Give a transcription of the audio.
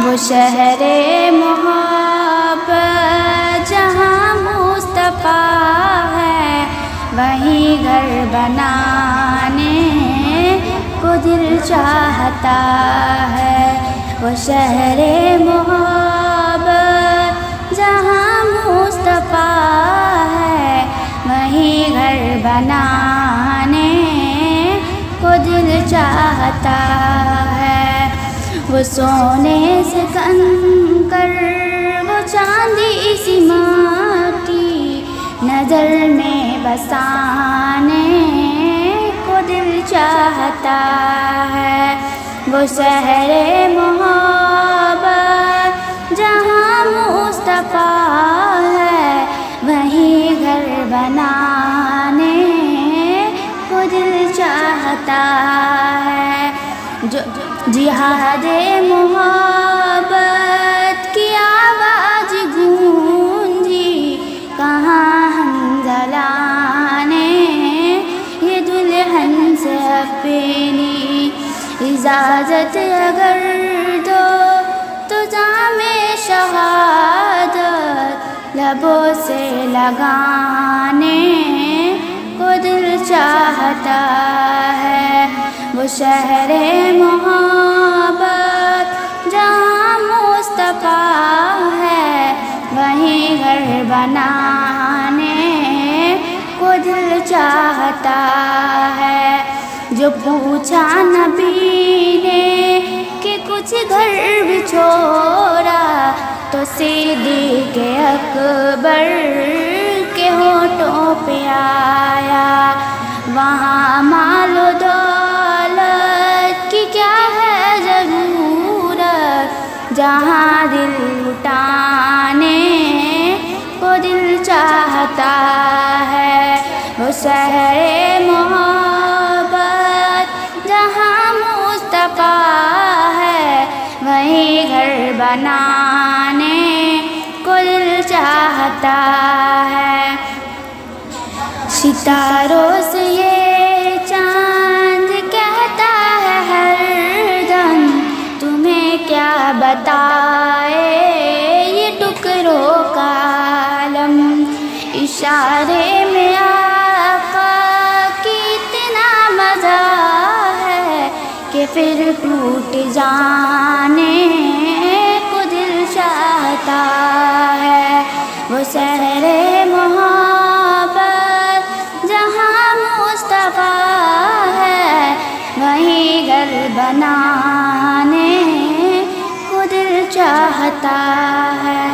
وہ شہر محبت جہاں مصطفیٰ ہے، وہیں گھر بنانے کو دل چاہتا ہے۔ وہ شہر محبت جہاں مصطفیٰ ہے، وہیں گھر بنانے کو دل چاہتا ہے۔ وہ سونے سے کنکر، وہ چاندی سی مٹی، نظر میں بسانے کو دل چاہتا ہے۔ وہ شہر محبت جہاں مصطفیٰ ہے، وہیں گھر بنانے کو دل چاہتا ہے۔ جو جہاد محبت کی آواز گونجی، کہاں حنظلہ نے یہ دلہن سے اپنی اجازت اگر دو تو جام شہادت لبوں سے لگانے کو دل چاہتا ہے۔ وہ شہر محبت جہاں مصطفیٰ ہے، وہیں گھر بنانے کو دل چاہتا ہے۔ جو پوچھا نبی نے کہ کچھ گھر بھی چھوڑا، تو صدیق اکبر کے ہونٹوں پہ آیا، وہاں مال و دولت کی کیا ہے ضرورت، جہاں دل لٹانے کو دل چاہتا ہے۔ وہ شہر محبت جہاں مصطفیٰ ہے، وہیں گھر بنانے کو دل چاہتا ہے۔ ستاروں سے یہ چاند کہتا ہے ہر دم، تمہیں کیا بتائے یہ ٹکڑوں کا عالم، اشارے میں آقا کی اتنا مزہ ہے کہ پھر ٹوٹ جانے کو دل چاہتا ہے۔ وہ شہر محبت جہاں مصطفیٰ ہے، وہیں گھر بنانے کو دل چاہتا ہے۔